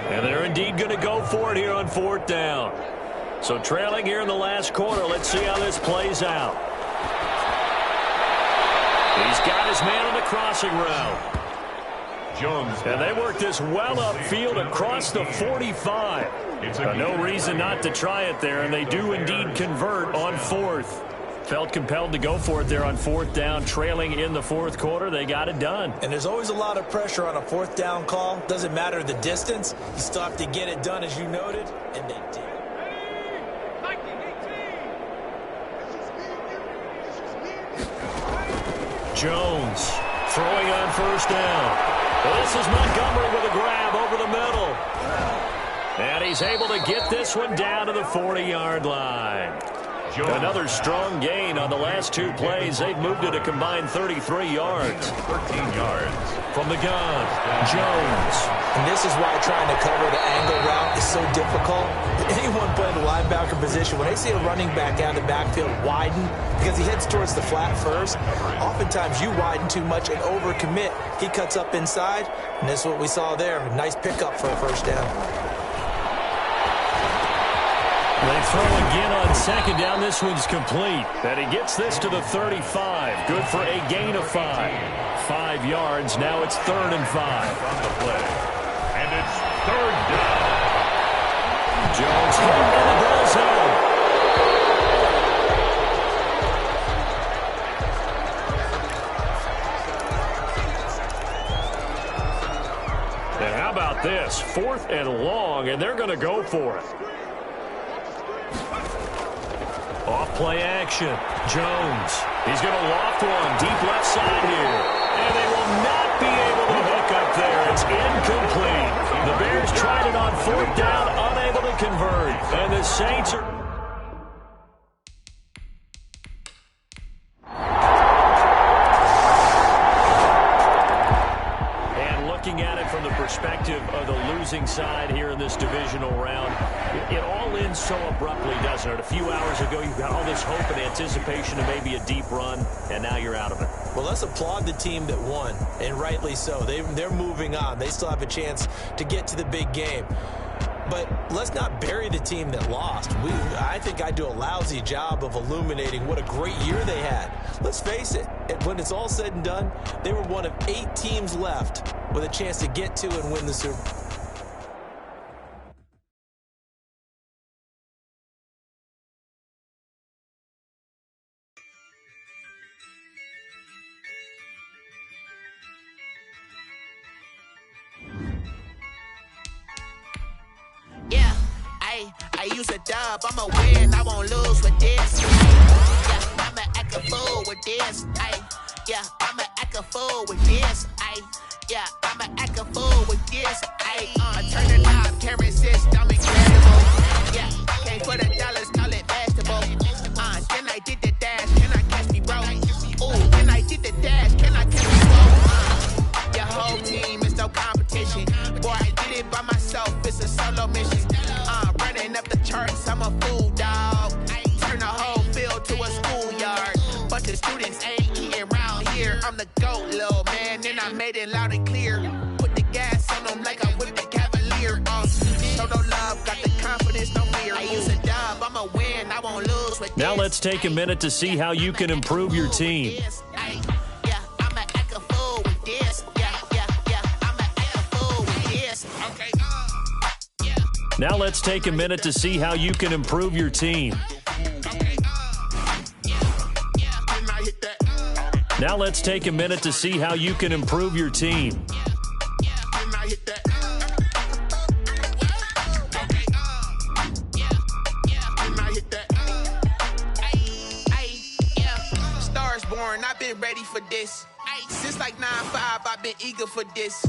And they're indeed going to go for it here on 4th down. So trailing here in the last quarter. Let's see how this plays out. He's got his man on the crossing route. Jones. And they work this well upfield across the 45. No reason not to try it there, and they do indeed convert on 4th. Felt compelled to go for it there on 4th down, trailing in the 4th quarter. They got it done. And there's always a lot of pressure on a 4th down call. Doesn't matter the distance. You still have to get it done, as you noted, and they did. Jones throwing on 1st down. Well, this is Montgomery with a grab over the middle. And he's able to get this one down to the 40-yard line. Another strong gain on the last 2 plays. They've moved it a combined 33 yards. 13 yards. From the gun, Jones. And this is why trying to cover the angle route is so difficult. Anyone playing the linebacker position, when they see a running back out of the backfield widen, because he heads towards the flat first, oftentimes you widen too much and overcommit. He cuts up inside, and this is what we saw there. A nice pickup for a 1st down. They throw again on 2nd down. This one's complete. And he gets this to the 35. Good for a gain of 5. 5 yards. Now it's 3rd and 5. On the play. And it's 3rd down. Jones hit and the ball's home. And how about this? 4th and long, and they're going to go for it. Off-play action. Jones. He's going to loft one deep left side here. And they will not be able to hook up there. It's incomplete. The Bears tried it on 4th down, unable to convert. And the Saints are... Looking at it from the perspective of the losing side here in this divisional round, it all ends so abruptly, doesn't it? A few hours ago, you got all this hope and anticipation of maybe a deep run, and now you're out of it. Well, let's applaud the team that won, and rightly so. They're moving on. They still have a chance to get to the big game. But let's not bury the team that lost. I think I do a lousy job of illuminating what a great year they had. Let's face it, when it's all said and done, they were one of 8 teams left with a chance to get to and win the Super Bowl. I use a dub, I'ma win, I won't lose with this. Yeah, I'ma act a fool with this. Yeah, I'ma act a fool with this. Yeah, I'ma act a fool with this. I turn the knob, can't resist, I'm incredible. Yeah, can't put $1, call it vegetable. Then I did the dash, can I catch me, bro? Ooh, then I did the dash, can I catch me, bro? Your whole team is no competition. Boy, I did it by myself, it's a solo mission. Running up the charts, I'm a fool, dog. Turn the whole field to a schoolyard. But the students ain't eating around here. I'm the GOAT, little man, and I made it loud and clear. Put the gas on them like I whipped the Cavalier. Show no love, got the confidence, no fear. I use a dub, I'ma win, I won't lose with Now let's take a minute to see how you can improve your team. Yeah, I'ma act a fool with this. Yeah, I'ma act a fool with this. Okay. Now let's take a minute to see how you can improve your team. Now let's take a minute to see how you can improve your team. Stars born, I've been ready for this. Since like 9-5, I've been eager for this.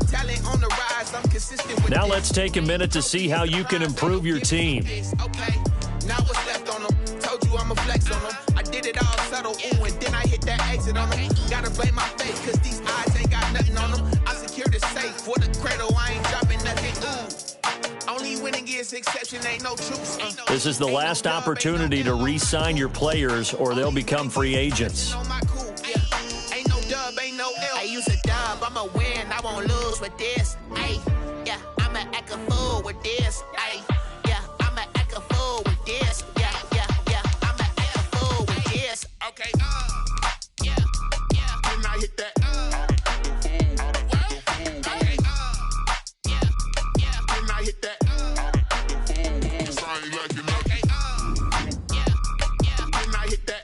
Talent on the rise, I'm consistent with Now this. let's take a minute to see how you can improve your team. Okay, now what's left on them? Told you I'ma flex on them. I did it all subtle, ooh, and then I hit that exit on them. Gotta blame my face, cause these odds ain't got nothing on them. I secured the safe for the cradle, I ain't dropping nothing, ooh. Only winning is exception, ain't no truce. This is the last opportunity to re-sign your players or they'll become free agents. Ain't no dub, ain't no L. I use a dub, I'ma win, I won't lose with this. Yeah, I'ma act a fool with this. Yeah, I'ma act a fool with this. Yeah, I'ma act a fool with this. Okay. Yeah. Then I hit that. Okay. Yeah. Then I hit that. Sorry, like you know. Okay. Yeah. Then I hit that.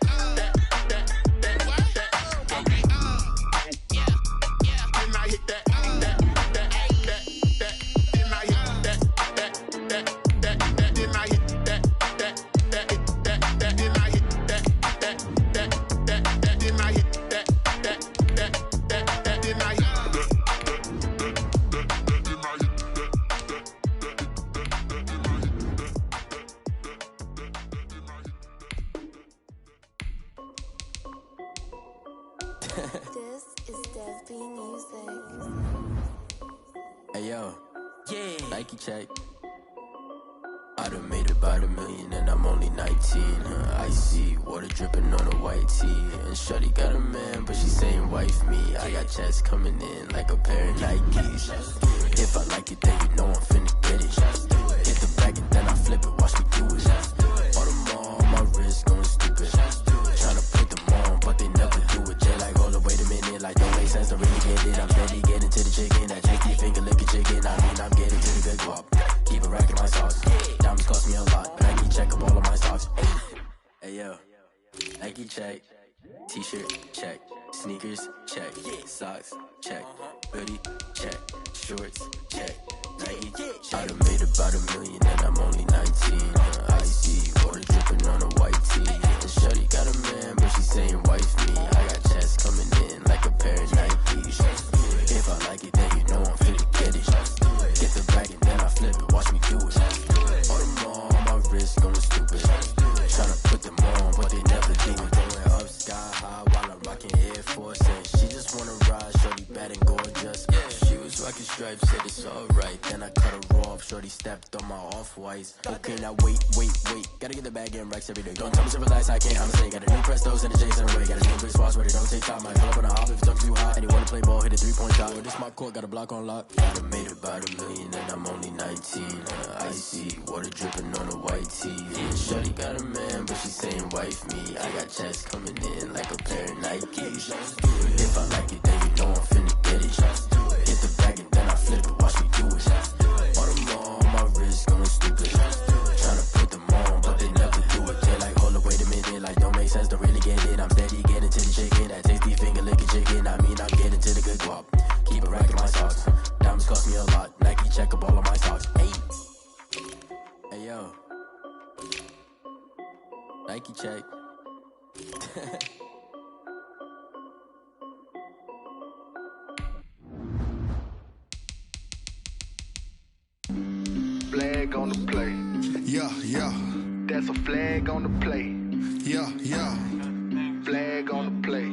This is Desby Music. Hey yo, Nike check. I done made about $1 million and I'm only 19. Icy water dripping on a white tee. And shorty got a man, but she saying wife me. I got checks coming in like a pair of Nikes. If I like it, then you know I'm finna get it. Hit the bag and then I flip it, watch me do it. All them on my wrist going stupid. Tryna put them on, but they never do it. Jay like, hold up, wait a minute, like don't make sense, don't really get it. I'm steady getting to the chicken, that chicky finger licking chicken. I mean, I'm getting to the good guap. Keep a rack in my sauce. Diamonds cost me a lot, but I can check up all of my stocks. Hey yo, Nike check, t-shirt check, sneakers check, socks check, hoodie check, shorts about a million and I'm only 19. Icy water dripping on a white tee. And shorty got a man, but she saying wife me. I got chats coming in like a pair of Nikes. If I like it, then you know I'm finna get it. Get the bag and then I flip it, watch me do it. All them on my wrist going stupid. Tryna put them on, but they never do it. Going up sky high while I'm rocking Air Force. And she just wanna ride, shorty bad and gorgeous. She was rocking stripes, said it's alright. Then I cut her off, shorty stepped on my off-whites. Okay, now wait. Gotta get the bag and racks every day. Don't tell me simple lies, I can't, I'ma say. Got a new Prestos and a J's in a way. Got a new big spots where they don't take time. Might fill up on a hop if it's too hot. And you wanna play ball, hit a 3-point shot. This my court, got a block on lock. I done made about a million and I'm only 19. Icy water dripping on a white tee. And shorty got a man, but she saying wife me. I got chats coming in like a pair of Nikes. If I like it, then you know I'm finna get it. Hit the bag and then I flip it, watch me do it. All them on my wrist going stupid. Tryna put them on, but they never do it. They like, hold up, wait a minute, like don't make sense, don't really get it. I'm steady getting to the chicken, that tasty finger licking chicken. I mean, I'm getting to the good guap. Keep a rack in my socks. Diamonds cost me a lot. Nike check up all of my socks. Hey yo. Nike check. Flag on the play. Yeah. That's a flag on the play. Yeah. Flag on the play.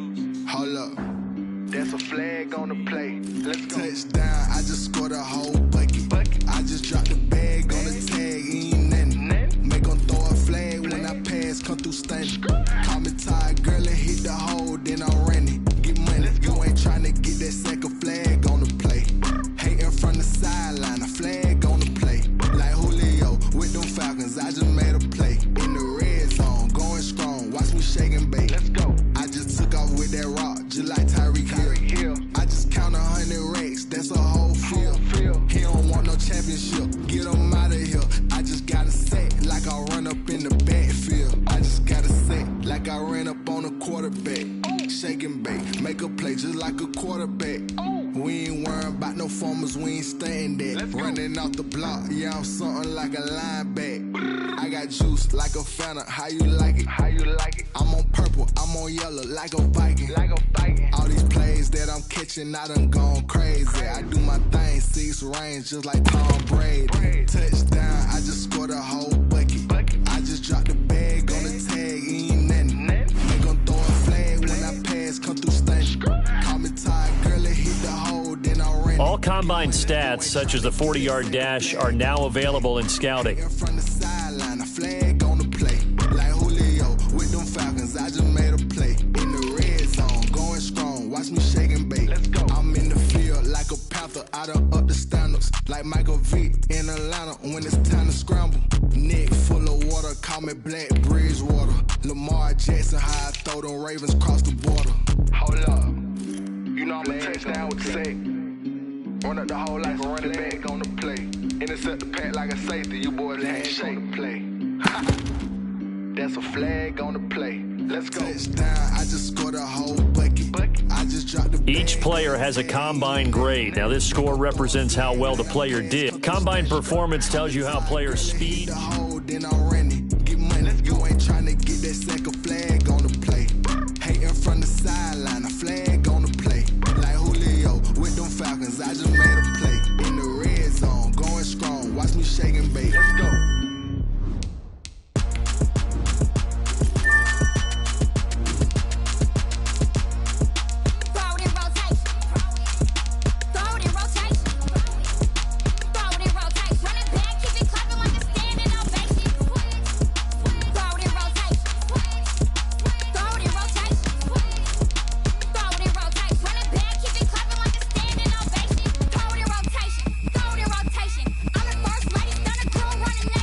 Hold up. That's a flag on the play. Let's go. Touchdown, I just scored a whole bucket. I just dropped the bag on the tag, ain't nothing. Make them throw a flag when I pass, come through stunning. Call me tired, girl, and hit the hole, then I'm running. Get money, you ain't tryna get that second flag on the play. Hating from the sideline, a flag on the play. Like Julio with them Falcons, I just made a play. In the red zone, going strong, watch me shake and bake. Let's go. I just took off with that rock, just like Tyreek Hill. I just count 100 racks, that's a whole field. He don't want no championship, get him out of here. I just gotta set like I run up in the backfield. I just gotta set like I ran up on a quarterback. Shake and bake, make a play just like a quarterback. We ain't worrying about no formers, we ain't staying there. Running off the block, yeah, I'm something like a linebacker. I got juice like a Fanta, how you like it? I'm on purple, I'm on yellow like a Viking. All these plays that I'm catching, I done gone crazy. I do my thing, 6 range just like Tom Brady. Touchdown, I just scored a whole bucket. I just dropped the bag on the tag, ain't nothing. Make them throw a flag when I pass, come through stunning. Call me tired, girl, and hit the hole, then I ran. All combine stats, such as the 40-yard dash, are now available in scouting. From the sideline, a flag on the play. Like Julio with them Falcons, I just made a play. In the red zone, going strong, watch me shake and bake. Let's go. I'm in the field like a panther, I done up the standards. Like Michael Vick in Atlanta when it's time to scramble. Neck full of water, call me Black Bridgewater. Lamar Jackson, how I throw them Ravens cross the border. Hold up. You know I'm a touchdown with the sack. Run up the whole like a running back on the play. Intercept the pack like a safety, you boys ain't shake the play. That's a flag on the play. Let's go. Touchdown, I just scored a whole bucket. I just dropped the Each player has a combine grade. Now, this score represents how well the player did. Combine performance tells you how players' speed. The hole, then I'm running. Get money, you ain't tryna get that second flag on the play. Hating from the sideline, a flag on the play. Like Julio with them Falcons, I just made a play. In the red zone, going strong, watch me shake and bake. Let's go. Running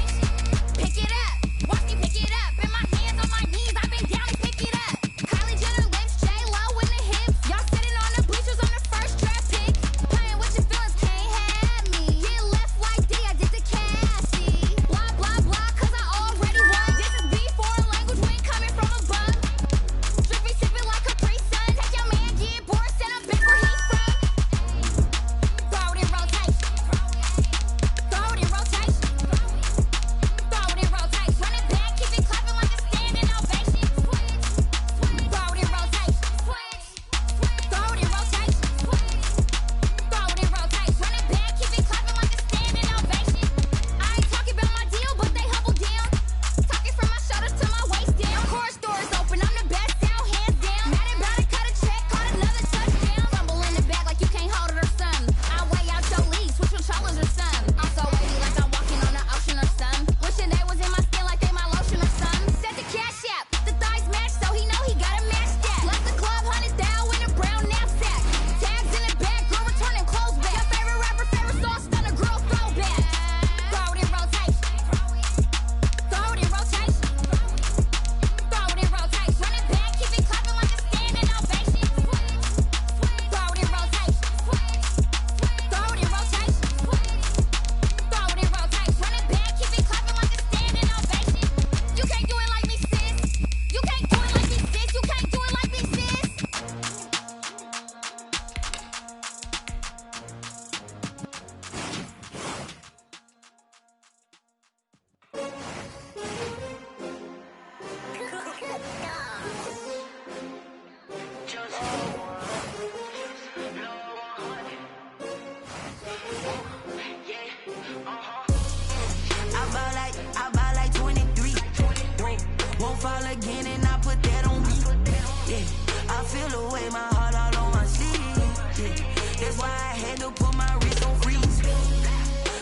That's why I had to put my wrist on freeze.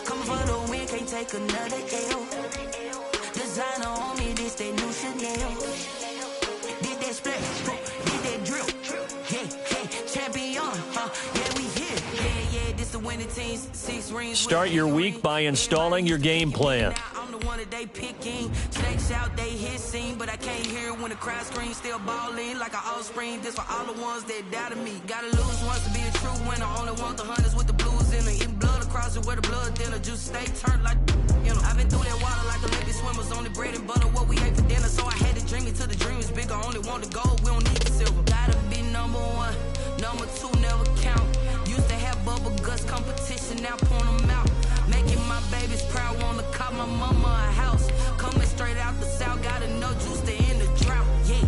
Coming for the win, can't take another L. Designer on me, this that new Chanel. Did that splash, did that drill. Yeah, champion, yeah, we here. Yeah, this the winning team, 6 rings. Start your week by installing your game plan. I'm the one that they picking. Snakes out, they hissing, but I can't hear when the crowd screams. Still balling like an offspring. This for all the ones that doubted me. Gotta lose once to be a true winner. Only want the hunters with the blues in it. Eating blood across it where the blood dinner. Juice stay turned like, you know. I've been through that water like Olympic swimmers. Only bread and butter, what we ate for dinner. So I had to dream it till the dream is bigger. Only want the gold, we don't need the silver. Gotta be number 1, number 2 never count. Used to have bubble guts competition, now point them out. Making my babies proud, wanna cop my mama a house. Coming straight out the south, gotta know juice to end the drought. Yeah,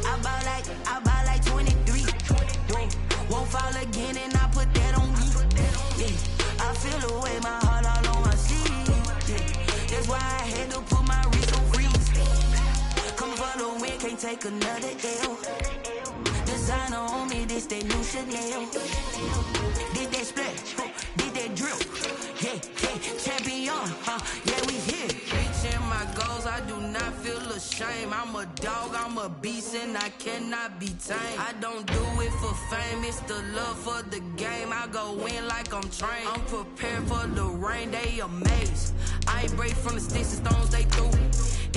I buy like 23. Won't fall again, and I put that on me. Yeah, I feel the way, my heart all on my sleeve. Yeah, that's why I had to put my wrist on freeze. Coming for the win, can't take another L. Designer on me, this that new Chanel. Did that splash, did that drill. Yeah, champion, yeah, we here. Reaching my goals, I do not feel ashamed. I'm a dog, I'm a beast, and I cannot be tamed. I don't do it for fame, it's the love for the game. I go in like I'm trained. I'm prepared for the rain, they amazed. I ain't break from the sticks and stones they threw.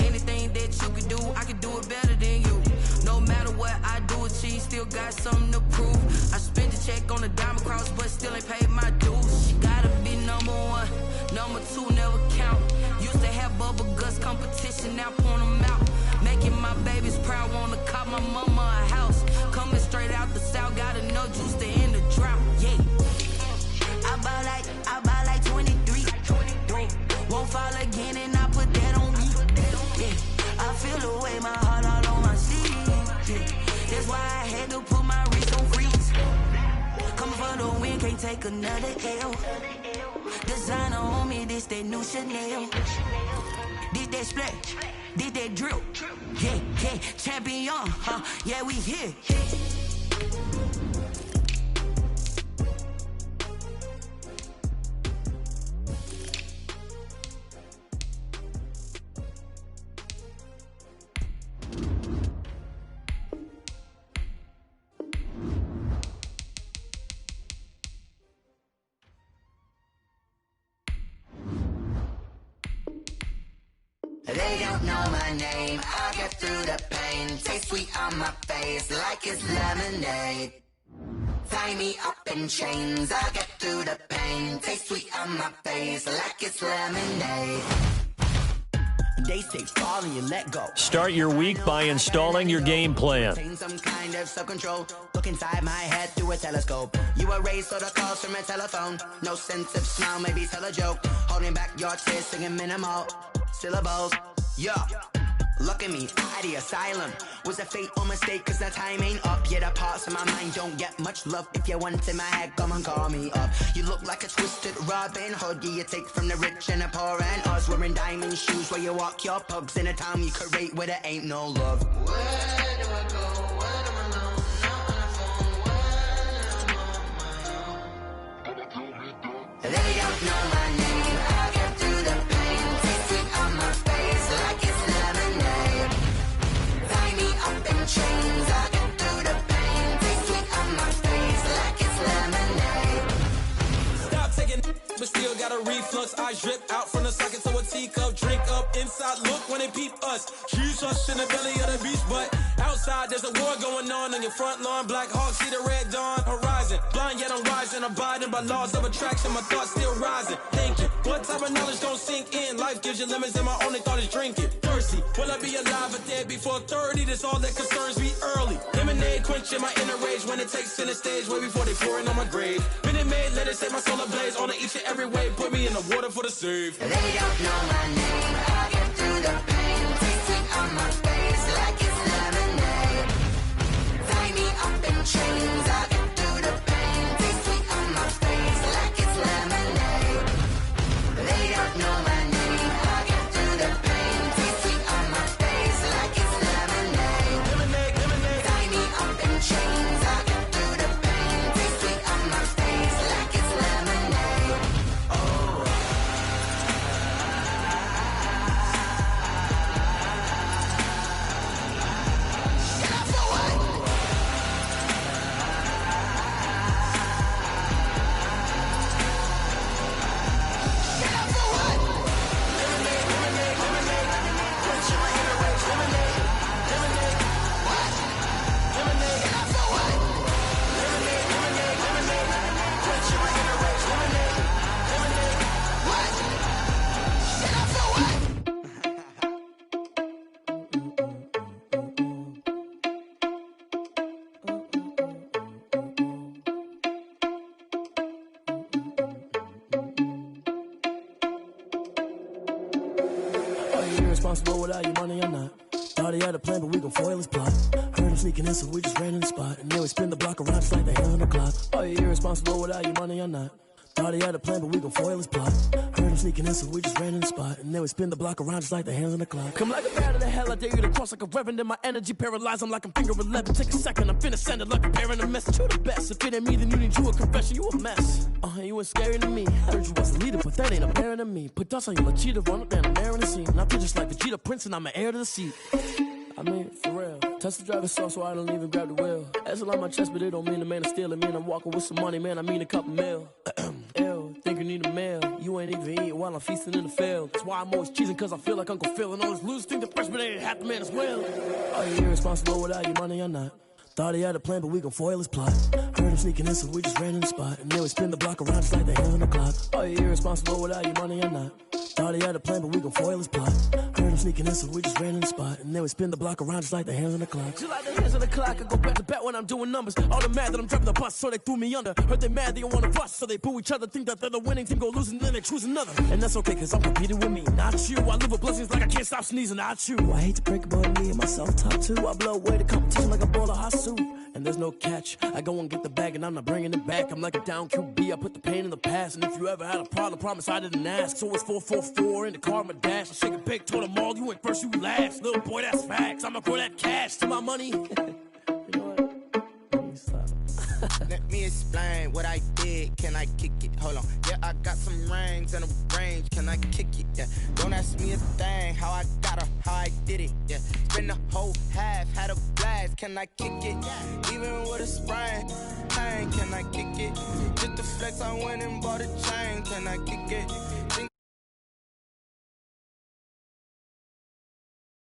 Anything that you can do, I can do it better than you. No matter what I do, achieve, still got something to prove. I spent the check on the diamond cross, but still ain't paid my dues. Gotta be number 1, number 2 never count. Used to have bubble guts competition, now point them out. Making my babies proud, wanna cop my mama a house. Coming straight out the south, gotta know juice to end the drought. Yeah, I buy like 23. Won't fall again, and I put that on me. Yeah, I feel the way, my heart all on my sleeve. Yeah, that's why I had to put my wrist on freeze. Coming for the win, can't take another L. Designer on me, this that new Chanel. Did that splash, did that drill. Yeah, champion, yeah, we here. They don't know my name, I get through the pain. Taste sweet on my face like it's lemonade. Tie me up in chains, I get through the pain. Taste sweet on my face like it's lemonade. They say fall and you let go. Start your week by installing your game plan. Some kind of self-control. Look inside my head through a telescope. You erase all the calls from a telephone. No sense of smile, maybe tell a joke. Holding back your tears, singing minimal syllables. Yeah, look at me, at the asylum. Was a fate or mistake, cause the time ain't up. Yet the parts of my mind don't get much love. If you want in my head, come and call me up. You look like a twisted Robin Hood. You take from the rich and the poor and us. Wearing diamond shoes where you walk your pugs in a town you create where there ain't no love. Where do I go? Where am I alone? Not on the phone. When I'm on my own. They don't know my name. I get through the pain. Taste it on my face like it's lemonade. Tie me up in chains. I get through the pain. Taste it on my face like it's lemonade. Stop taking, but still got a reflux. I drip out from the socket to a teacup. Drink up inside. Look when they peep us. She's us in the belly of the beach, but outside there's a war going on your front lawn. Black Hawk see the red dawn horizon. Blind yet I'm rising, abiding by laws of attraction. My thoughts still rising. Thinking, what type of knowledge don't sink in? Life gives you lemons, and my only thought is drinking. Thirsty, will I be alive or dead before 30? That's all that concerns me early. Lemonade quenching my inner rage when it takes center stage, way before they pour it on my grave. Minute Maid, let it set my soul ablaze. On each and every way, put me in the water for the save. They don't know my name. I get through the pain. Taste it on my face like it's lemonade. Tie me up in chains. I get through the pain. Taste it on my face like it's lemonade. They don't know my name. I get through the pain. Taste it on my face like it's lemonade. Lemonade, lemonade. Tie me up in chains. I get through the pain. Taste it on my irresponsible without your money or not. Thought he had a plan, but we gon' foil his plot. Heard him sneaking in, so we just ran in the spot. And then we spin the block around just like the hand on the clock. Are you irresponsible without your money or not? Thought he had a plan, but we gon' foil his plot. Heard him sneaking in, so we just ran in the spot. And then we spin the block around just like the hands on the clock. Come like a bat of the hell, I dare you to cross like a reverend. And my energy paralyzed, I'm like I'm finger 11. Take a second, I'm finna send it like a parent a message. You the best, if it ain't me, then you need you a confession. You a mess, you ain't scary to me. Heard you was a leader, but that ain't apparent to me. Put dust on you like cheetah, run up down the air in the scene. And I feel just like Vegeta Prince, and I'm an heir to the seat. I mean, for real. Touch the driver's soft, so I don't even grab the wheel. That's on my chest, but it don't mean the man is stealing. Man, I'm walking with some money, man, I mean a couple mil. Ew, think you need a meal. You ain't even eating while I'm feasting in the field. That's why I'm always cheesing, cause I feel like Uncle Phil. And all those losers think the freshman ain't half the man as well. Are you irresponsible without your money or not? Thought he had a plan, but we gon' foil his plot. Heard him sneaking in, so we just ran in the spot. And then we spin the block around just like the hands on the clock. Are you irresponsible without your money or not? Thought he had a plan, but we gon' foil his plot. Heard him sneaking in, so we just ran in the spot. And then we spin the block around just like the hands on the clock. Just like the hands on the clock, I go back to back when I'm doing numbers. All the mad that I'm driving the bus, so they threw me under. Heard they mad, they don't wanna bust, so they boo each other. Think that they're the winning team, go losing, then they choose another. And that's okay, cause I'm competing with me, not you. I live with blessings like I can't stop sneezing, not you. I hate to break it, but me and myself top two. I blow away the competition like a bowl of hot soup. And there's no catch. I go and get the bag and I'm not bringing it back. I'm like a down QB, I put the pain in the past. And if you ever had a problem, promise I didn't ask. So it's 4-4-4 in the car, my dash. I shake a big, told them all, you ain't first, you last. Little boy, that's facts. I'ma throw that cash to my money. You know what? Let me stop. Let me explain what I did. Can I kick it? Hold on. Yeah, I got some rings and a range. Can I kick it? Yeah. Don't ask me a thing. How I got her, how I did it. Yeah. Spend the whole half, had a blast. Can I kick it? Even with a sprain. Pain, can I kick it? Just the flex, I went and bought a chain. Can I kick it?